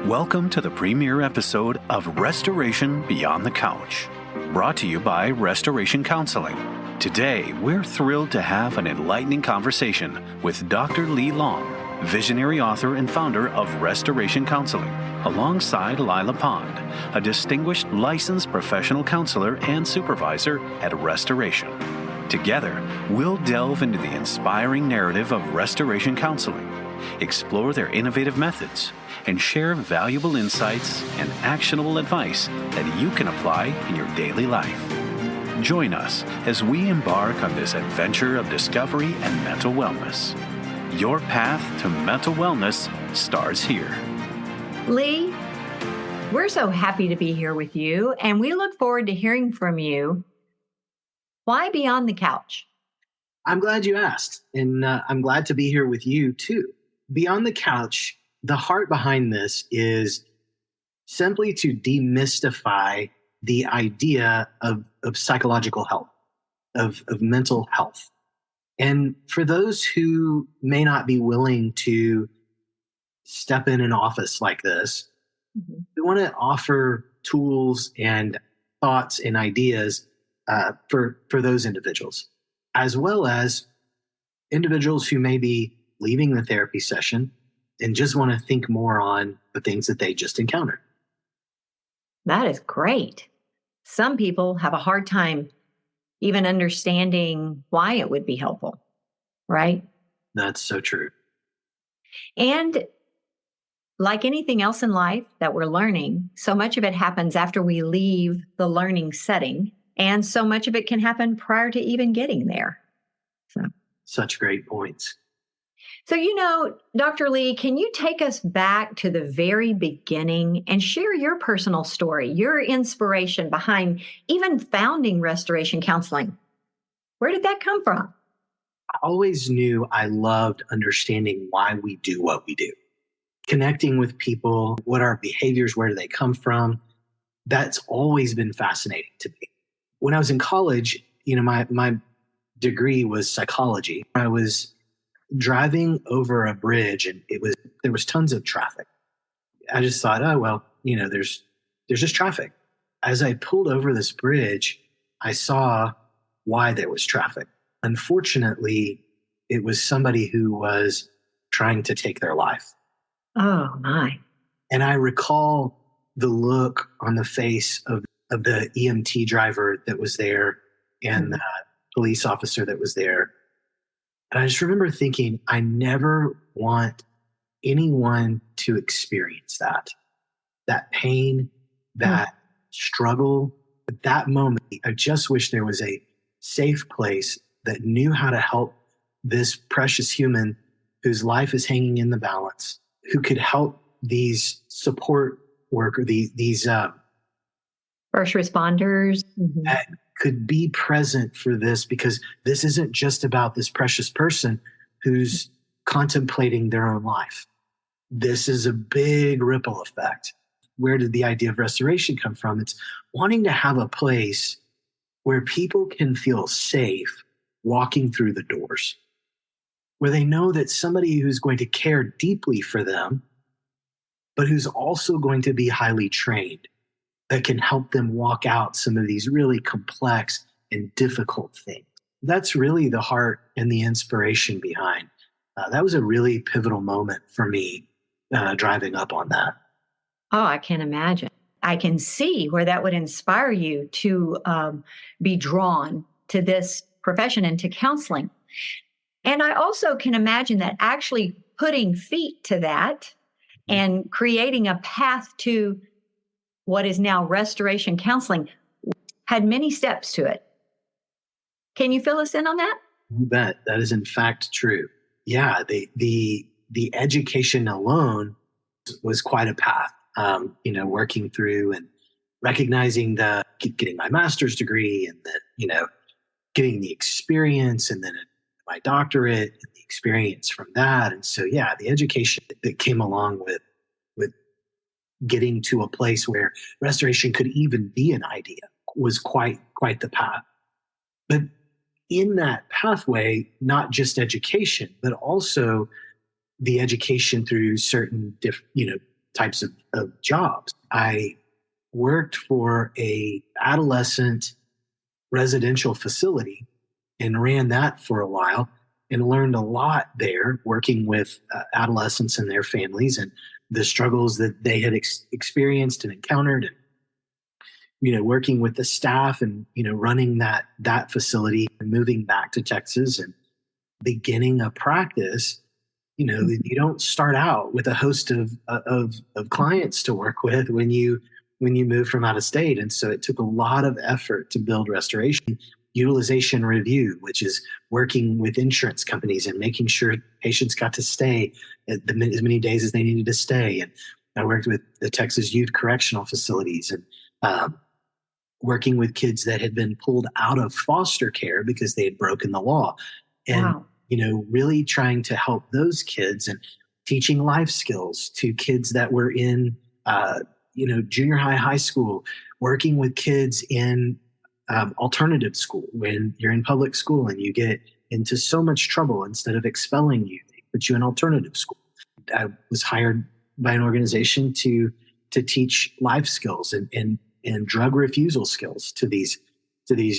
Welcome to the premiere episode of Restoration Beyond the Couch, brought to you by Restoration Counseling. Today, we're thrilled to have an enlightening conversation with Dr. Lila, visionary author and founder of Restoration Counseling, alongside Lila Pond, a distinguished licensed professional counselor and supervisor at Restoration. Together, we'll delve into the inspiring narrative of Restoration Counseling, explore their innovative methods, and share valuable insights and actionable advice that you can apply in your daily life. Join us as we embark on this adventure of discovery and mental wellness. Your path to mental wellness starts here. Lee, we're so happy to be here with you, and we look forward to hearing from you. Why Beyond the Couch? I'm glad you asked, and I'm glad to be here with you too. Beyond the Couch, the heart behind this is simply to demystify the idea of psychological health, of mental health. And for those who may not be willing to step in an office like this, we want to offer tools and thoughts and ideas for those individuals, as well as individuals who may be leaving the therapy session and just want to think more on the things that they just encountered. That is great. Some people have a hard time even understanding why it would be helpful, right? That's so true. And like anything else in life that we're learning, so much of it happens after we leave the learning setting, and so much of it can happen prior to even getting there. Such great points. So, Dr. Lee, can you take us back to the very beginning and share your personal story, your inspiration behind even founding Restoration Counseling? Where did that come from? I always knew I loved understanding why we do what we do. Connecting with people, what are our behaviors, where do they come from? That's always been fascinating to me. When I was in college, my degree was psychology. I was driving over a bridge and there was tons of traffic. I just thought, there's just traffic. As I pulled over this bridge, I saw why there was traffic. Unfortunately, it was somebody who was trying to take their life. Oh my. And I recall the look on the face of the EMT driver that was there and the police officer that was there. And I just remember thinking, I never want anyone to experience that pain, that struggle, at that moment. I just wish there was a safe place that knew how to help this precious human whose life is hanging in the balance, who could help these support workers, these first responders that could be present for this, because this isn't just about this precious person who's contemplating their own life. This is a big ripple effect. Where did the idea of restoration come from? It's wanting to have a place where people can feel safe walking through the doors, where they know that somebody who's going to care deeply for them, but who's also going to be highly trained, that can help them walk out some of these really complex and difficult things. That's really the heart and the inspiration behind. That was a really pivotal moment for me driving up on that. Oh, I can imagine. I can see where that would inspire you to be drawn to this profession and to counseling. And I also can imagine that actually putting feet to that and creating a path to what is now Restoration Counseling had many steps to it. Can you fill us in on that? You bet. That is in fact true. Yeah, the education alone was quite a path. Working through and recognizing getting my master's degree and then, getting the experience and then my doctorate and the experience from that. And so, yeah, the education that came along with getting to a place where restoration could even be an idea was quite the path. But in that pathway, not just education, but also the education through certain types of jobs. I worked for a adolescent residential facility and ran that for a while and learned a lot there, working with adolescents and their families and the struggles that they had experienced and encountered, and working with the staff and running that facility and moving back to Texas and beginning a practice. You don't start out with a host of clients to work with when you move from out of state. And so it took a lot of effort to build restoration utilization review, which is working with insurance companies and making sure patients got to stay as many days as they needed to stay. And I worked with the Texas Youth Correctional Facilities and working with kids that had been pulled out of foster care because they had broken the law. And, Wow. Really trying to help those kids and teaching life skills to kids that were in, junior high school, working with kids in alternative school. When you're in public school and you get into so much trouble, instead of expelling you, they put you in alternative school. I was hired by an organization to teach life skills and drug refusal skills to these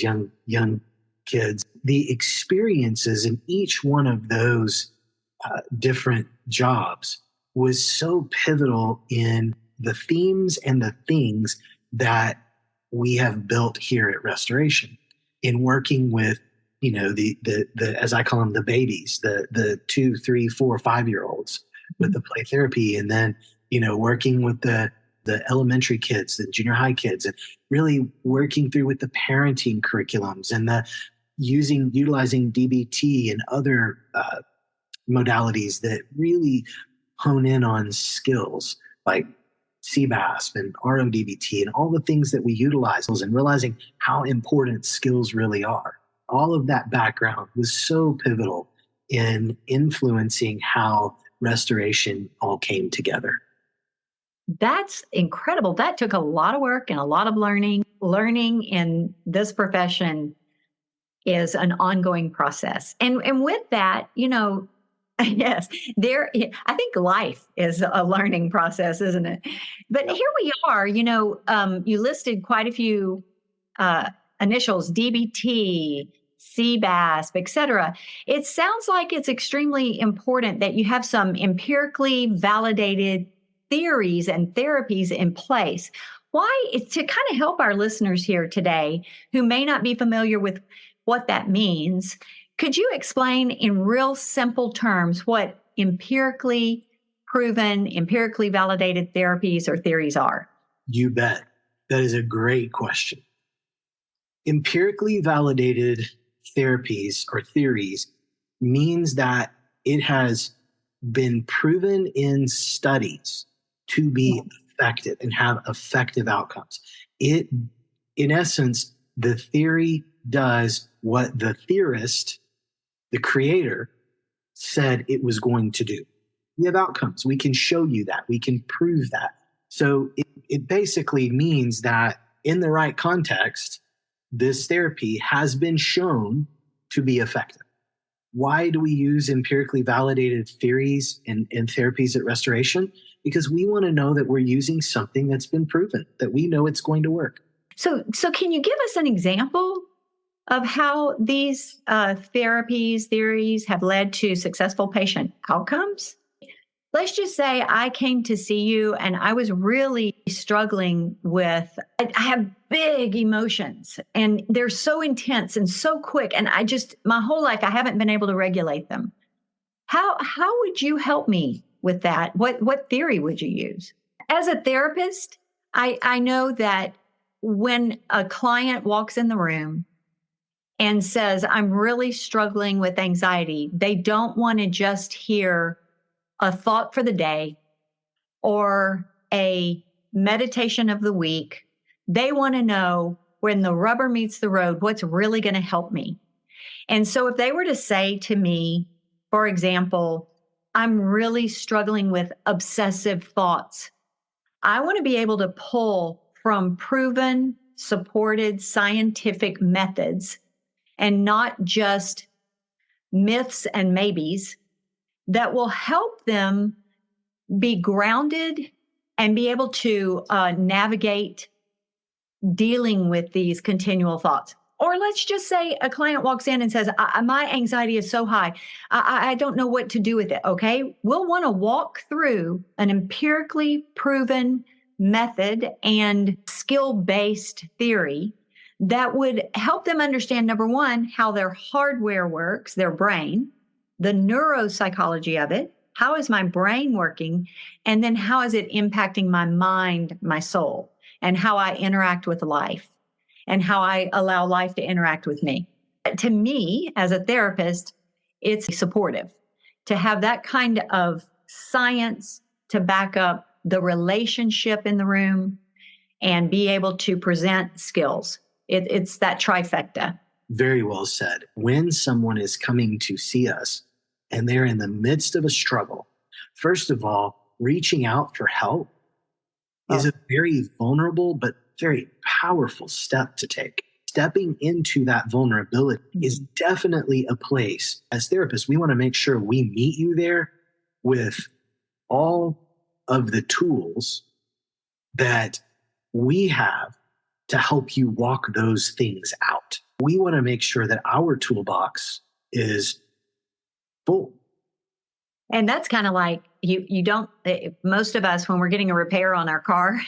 young kids. The experiences in each one of those different jobs was so pivotal in the themes and the things that we have built here at Restoration in working with, the as I call them, the babies, the 2, 3, 4, 5-year-olds with the play therapy, and then, working with the elementary kids, the junior high kids, and really working through with the parenting curriculums and utilizing DBT and other modalities that really hone in on skills like CBASP and RODBT and all the things that we utilize, and realizing how important skills really are. All of that background was so pivotal in influencing how restoration all came together. That's incredible. That took a lot of work and a lot of learning. Learning in this profession is an ongoing process. And with that, yes, I think life is a learning process, isn't it? But here we are, you listed quite a few initials, DBT, CBASP, et cetera. It sounds like it's extremely important that you have some empirically validated theories and therapies in place. Why? It's to kind of help our listeners here today who may not be familiar with what that means. Could you explain in real simple terms what empirically proven, empirically validated therapies or theories are? You bet. That is a great question. Empirically validated therapies or theories means that it has been proven in studies to be effective and have effective outcomes. In essence, the theory does what the theorist, the creator, said it was going to do. We have outcomes. We can show you that. We can prove that. So it basically means that in the right context, this therapy has been shown to be effective. Why do we use empirically validated theories and therapies at Restoration? Because we want to know that we're using something that's been proven, that we know it's going to work. So can you give us an example of how these theories have led to successful patient outcomes? Let's just say I came to see you and I was really struggling with, I have big emotions and they're so intense and so quick. And my whole life, I haven't been able to regulate them. How would you help me with that? What theory would you use? As a therapist, I know that when a client walks in the room and says, I'm really struggling with anxiety, they don't want to just hear a thought for the day or a meditation of the week. They want to know, when the rubber meets the road, what's really going to help me. And so if they were to say to me, for example, I'm really struggling with obsessive thoughts, I want to be able to pull from proven, supported scientific methods and not just myths and maybes that will help them be grounded and be able to navigate dealing with these continual thoughts. Or let's just say a client walks in and says, my anxiety is so high. I don't know what to do with it. Okay. We'll want to walk through an empirically proven method and skill-based theory that would help them understand, number one, how their hardware works, their brain, the neuropsychology of it. How is my brain working? And then how is it impacting my mind, my soul, and how I interact with life and how I allow life to interact with me. To me, as a therapist, it's supportive to have that kind of science to back up the relationship in the room and be able to present skills. It's that trifecta. Very well said. When someone is coming to see us and they're in the midst of a struggle, first of all, reaching out for help is a very vulnerable but very powerful step to take. Stepping into that vulnerability is definitely a place. As therapists, we want to make sure we meet you there with all of the tools that we have to help you walk those things out. We want to make sure that our toolbox is full. And that's kind of like you don't, most of us, when we're getting a repair on our car,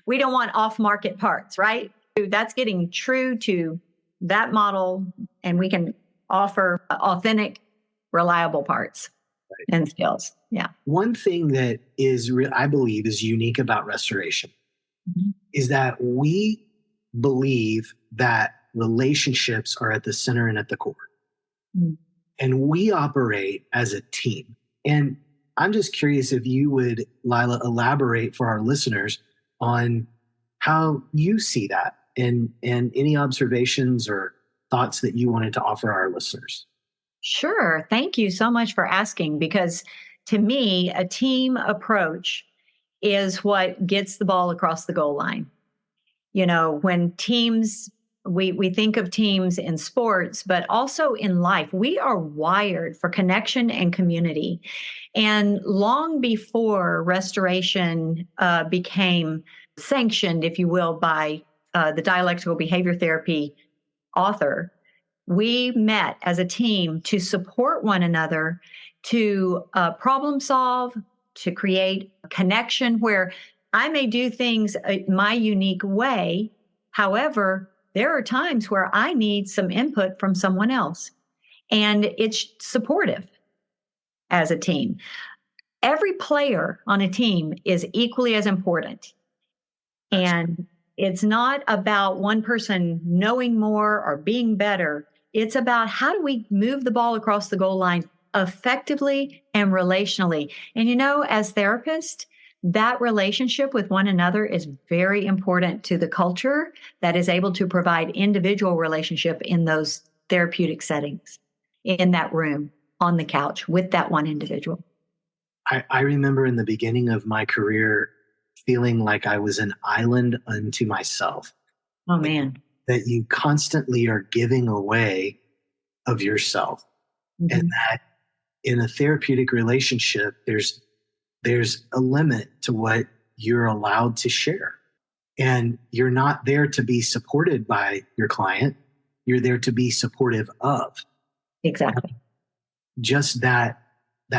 we don't want off-market parts, right? That's getting true to that model, and we can offer authentic, reliable parts and skills. Yeah. One thing that is, I believe, is unique about restoration is that we believe that relationships are at the center and at the core. And we operate as a team. And I'm just curious if you would, Lila, elaborate for our listeners on how you see that and any observations or thoughts that you wanted to offer our listeners. Sure. Thank you so much for asking, because to me, a team approach is what gets the ball across the goal line. You know, when teams, we think of teams in sports, but also in life, we are wired for connection and community. And long before restoration became sanctioned, if you will, by the dialectical behavior therapy author, we met as a team to support one another, to problem solve, to create a connection where I may do things my unique way. However, there are times where I need some input from someone else, and it's supportive as a team. Every player on a team is equally as important. And it's not about one person knowing more or being better. It's about how do we move the ball across the goal line effectively and relationally. And you know, as therapists, that relationship with one another is very important to the culture that is able to provide individual relationship in those therapeutic settings, in that room, on the couch with that one individual. I remember in the beginning of my career feeling like I was an island unto myself. Oh, man. That you constantly are giving away of yourself. And that in a therapeutic relationship, there's a limit to what you're allowed to share. And you're not there to be supported by your client. You're there to be supportive of. Exactly. Just that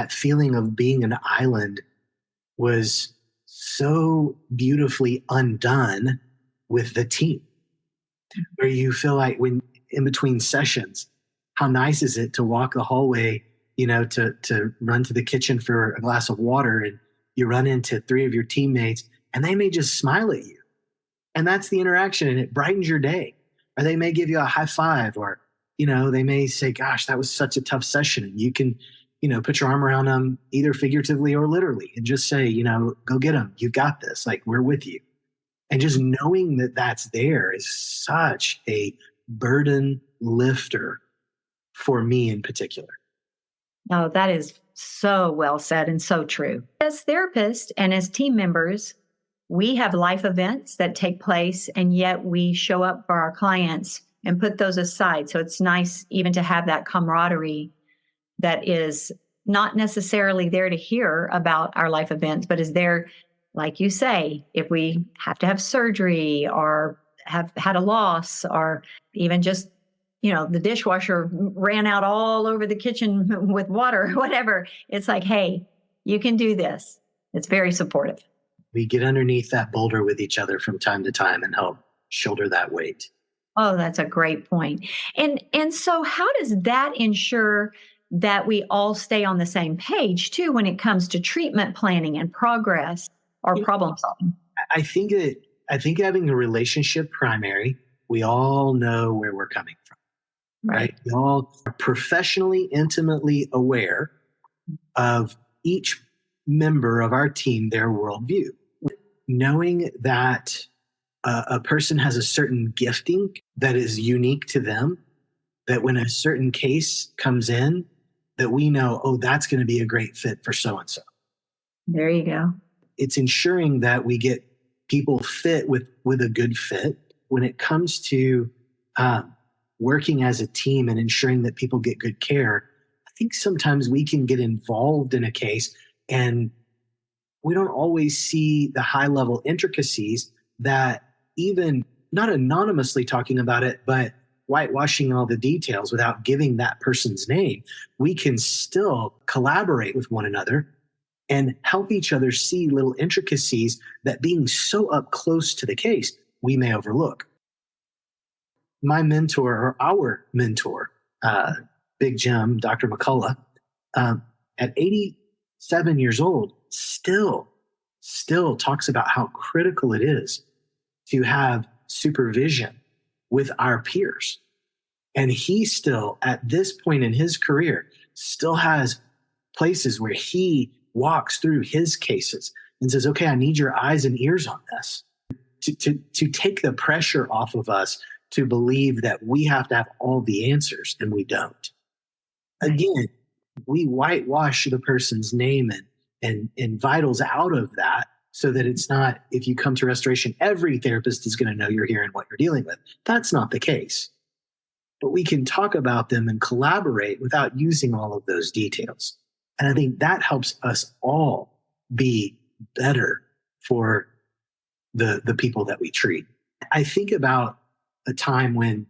feeling of being an island was so beautifully undone with the team, where you feel like when in between sessions, how nice is it to walk the hallway, you know, to run to the kitchen for a glass of water, and you run into 3 of your teammates and they may just smile at you. And that's the interaction, and it brightens your day. Or they may give you a high five, or, you know, they may say, gosh, that was such a tough session. And you can, you know, put your arm around them either figuratively or literally and just say, you know, go get them. You've got this. Like, we're with you. And just knowing that that's there is such a burden lifter for me in particular. Oh, that is so well said and so true. As therapists and as team members, we have life events that take place, and yet we show up for our clients and put those aside. So it's nice even to have that camaraderie that is not necessarily there to hear about our life events, but is there like you say, if we have to have surgery or have had a loss or even just, the dishwasher ran out all over the kitchen with water, whatever, it's like, hey, you can do this. It's very supportive. We get underneath that boulder with each other from time to time and help shoulder that weight. Oh, that's a great point. And so how does that ensure that we all stay on the same page too when it comes to treatment planning and progress or problem solving? I think having a relationship primary, we all know where we're coming from, right? We all are professionally, intimately aware of each member of our team, their worldview. Knowing that a person has a certain gifting that is unique to them, that when a certain case comes in, that we know, oh, that's going to be a great fit for so-and-so. There you go. It's ensuring that we get people fit with a good fit when it comes to working as a team and ensuring that people get good care. I think sometimes we can get involved in a case and we don't always see the high level intricacies that even not anonymously talking about it, but whitewashing all the details without giving that person's name, we can still collaborate with one another and help each other see little intricacies that being so up close to the case, we may overlook. My mentor, or our mentor, Big Jim, Dr. McCullough, at 87 years old, still talks about how critical it is to have supervision with our peers. And he still, at this point in his career, still has places where he walks through his cases and says, okay, I need your eyes and ears on this to take the pressure off of us to believe that we have to have all the answers, and we don't. Again, we whitewash the person's name and vitals out of that so that it's not, if you come to restoration, every therapist is going to know you're here and what you're dealing with. That's not the case. But we can talk about them and collaborate without using all of those details. And I think that helps us all be better for the people that we treat. I think about a time when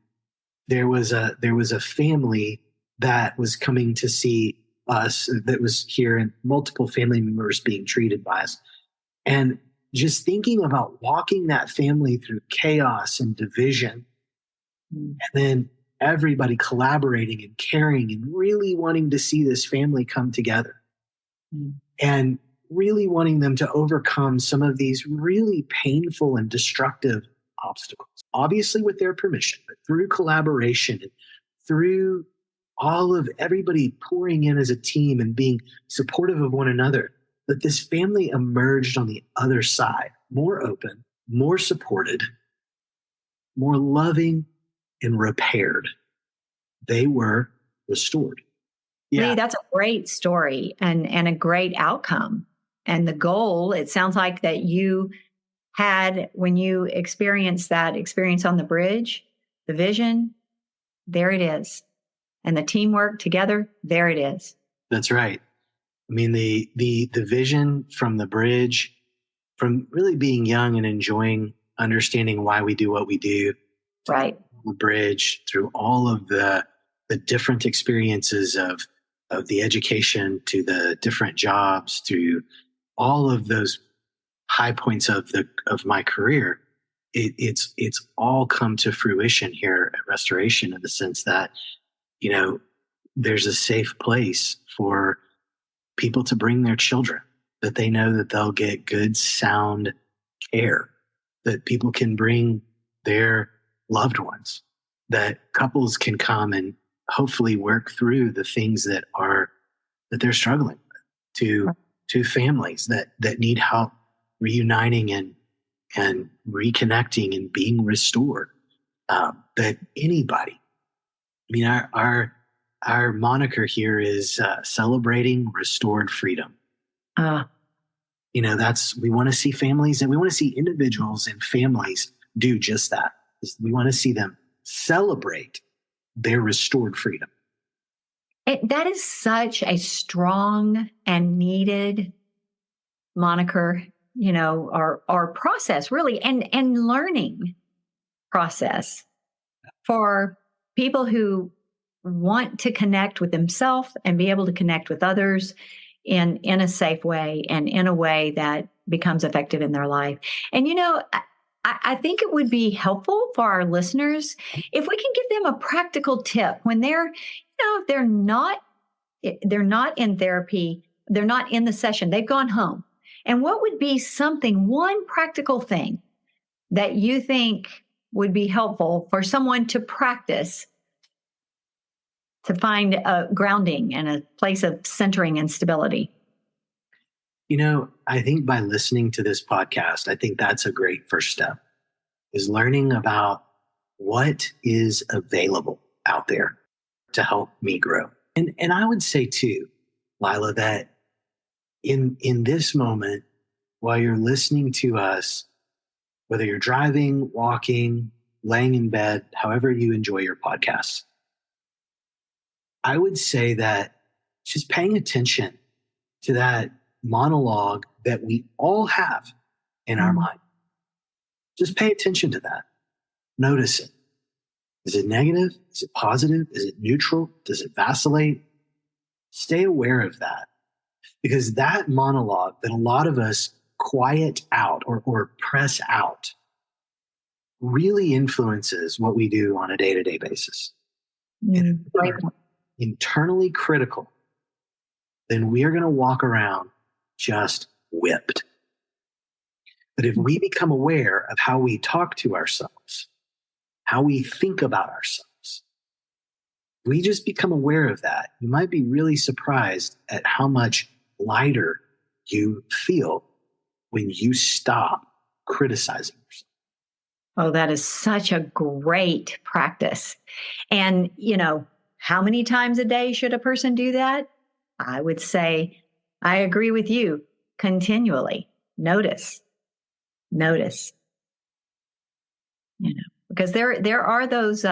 there was a family that was coming to see us, that was here, and multiple family members being treated by us. And just thinking about walking that family through chaos and division, and then everybody collaborating and caring and really wanting to see this family come together, and really wanting them to overcome some of these really painful and destructive obstacles, obviously with their permission, but through collaboration and through all of everybody pouring in as a team and being supportive of one another, that this family emerged on the other side, more open, more supported, more loving, and repaired. They were restored. Yeah. Lee, that's a great story and a great outcome. And the goal, it sounds like that you had, when you experienced that experience on the bridge, the vision, there it is. And the teamwork together, there it is. That's right. I mean, the vision from the bridge, from really being young and enjoying understanding why we do what we do, right? The bridge through all of the different experiences of the education, to the different jobs, to all of those high points of my career. It's all come to fruition here at Restoration, in the sense that, there's a safe place for people to bring their children, that they know that they'll get good, sound care, that people can bring their loved ones, that couples can come and hopefully work through the things that they're struggling with, to families that need help reuniting and reconnecting and being restored, that anybody, I mean, our moniker here is celebrating restored freedom. We want to see families, and we want to see individuals and families do just that. We want to see them celebrate their restored freedom. That is such a strong and needed moniker our process really, and learning process for people who want to connect with themselves and be able to connect with others in a safe way and in a way that becomes effective in their life. And, I think it would be helpful for our listeners if we can give them a practical tip when if they're not in therapy, they're not in the session, they've gone home. And what would be one practical thing that you think would be helpful for someone to practice to find a grounding and a place of centering and stability? I think by listening to this podcast, I think that's a great first step, is learning about what is available out there to help me grow. And I would say too, Lila, that in this moment, while you're listening to us, whether you're driving, walking, laying in bed, however you enjoy your podcasts, I would say that just paying attention to that monologue that we all have in our mind. Just pay attention to that. Notice it. Is it negative? Is it positive? Is it neutral? Does it vacillate? Stay aware of that, because that monologue that a lot of us quiet out or press out really influences what we do on a day-to-day basis. And if we're internally critical, then we are going to walk around just whipped. But if we become aware of how we talk to ourselves, how we think about ourselves, we just become aware of that, you might be really surprised at how much lighter you feel when you stop criticizing yourself. Oh, that is such a great practice. And, how many times a day should a person do that? I would say, I agree with you, continually. Notice, because there are those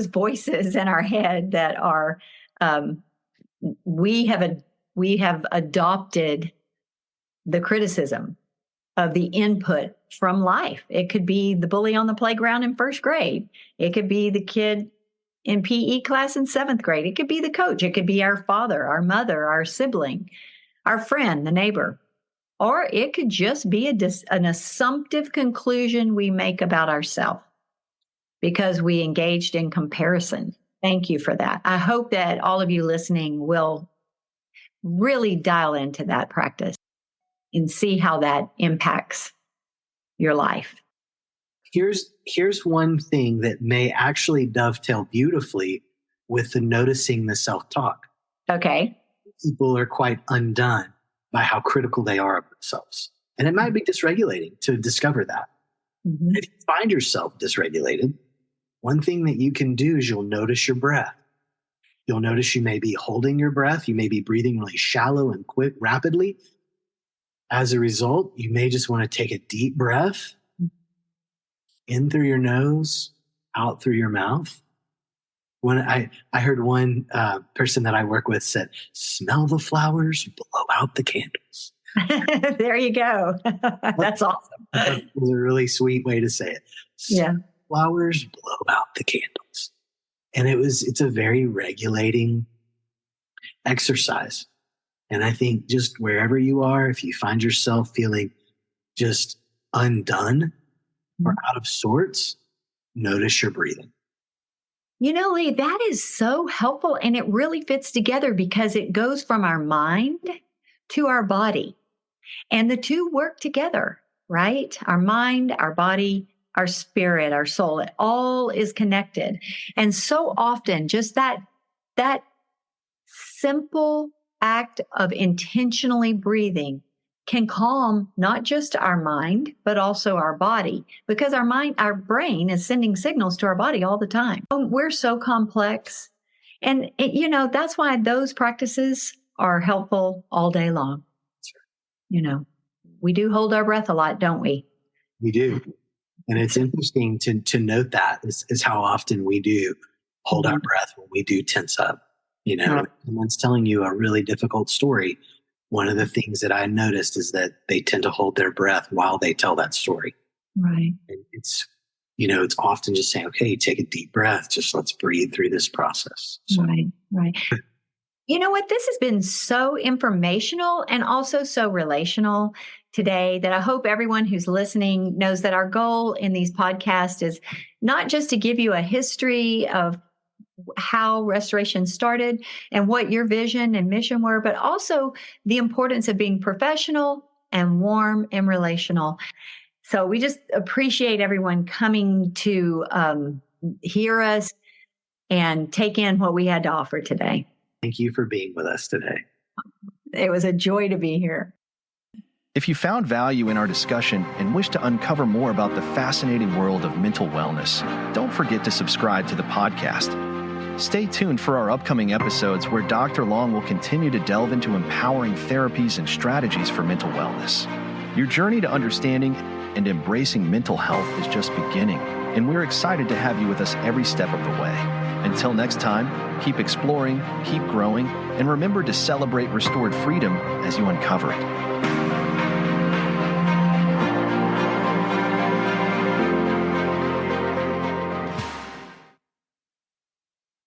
voices in our head that are, we have adopted the criticism of the input from life. It could be the bully on the playground in first grade. It could be the kid in PE class in seventh grade. It could be the coach. It could be our father, our mother, our sibling, our friend, the neighbor. Or it could just be an assumptive conclusion we make about ourselves because we engaged in comparison. Thank you for that. I hope that all of you listening will really dial into that practice and see how that impacts your life. Here's one thing that may actually dovetail beautifully with the noticing the self-talk. Okay. People are quite undone by how critical they are of themselves. And it might be dysregulating to discover that. Mm-hmm. If you find yourself dysregulated, one thing that you can do is you'll notice your breath. You'll notice you may be holding your breath. You may be breathing really shallow and quick, rapidly. As a result, you may just want to take a deep breath in through your nose, out through your mouth. When I heard one person that I work with said, smell the flowers, blow out the candles. There you go. That's awesome. That was a really sweet way to say it. Yeah. Flowers, blow out the candles. And it's a very regulating exercise. And I think just wherever you are, if you find yourself feeling just undone or out of sorts, notice your breathing. Lee, that is so helpful. And it really fits together because it goes from our mind to our body. And the two work together, right? Our mind, our body, our spirit, our soul, it all is connected. And so often just that simple act of intentionally breathing can calm not just our mind, but also our body, because our brain is sending signals to our body all the time. We're so complex. And, that's why those practices are helpful all day long. We do hold our breath a lot, don't we? We do. And it's interesting to note that is how often we do hold our breath when we do tense up. Someone's telling you a really difficult story. one of the things that I noticed is that they tend to hold their breath while they tell that story. Right. And it's often just saying, okay, take a deep breath. Just let's breathe through this process. So. Right. You know what? This has been so informational and also so relational today that I hope everyone who's listening knows that our goal in these podcasts is not just to give you a history of how restoration started and what your vision and mission were, but also the importance of being professional and warm and relational. So we just appreciate everyone coming to hear us and take in what we had to offer today. Thank you for being with us today. It was a joy to be here. If you found value in our discussion and wish to uncover more about the fascinating world of mental wellness, don't forget to subscribe to the podcast. Stay tuned for our upcoming episodes where Dr. Long will continue to delve into empowering therapies and strategies for mental wellness. Your journey to understanding and embracing mental health is just beginning, and we're excited to have you with us every step of the way. Until next time, keep exploring, keep growing, and remember to celebrate restored freedom as you uncover it.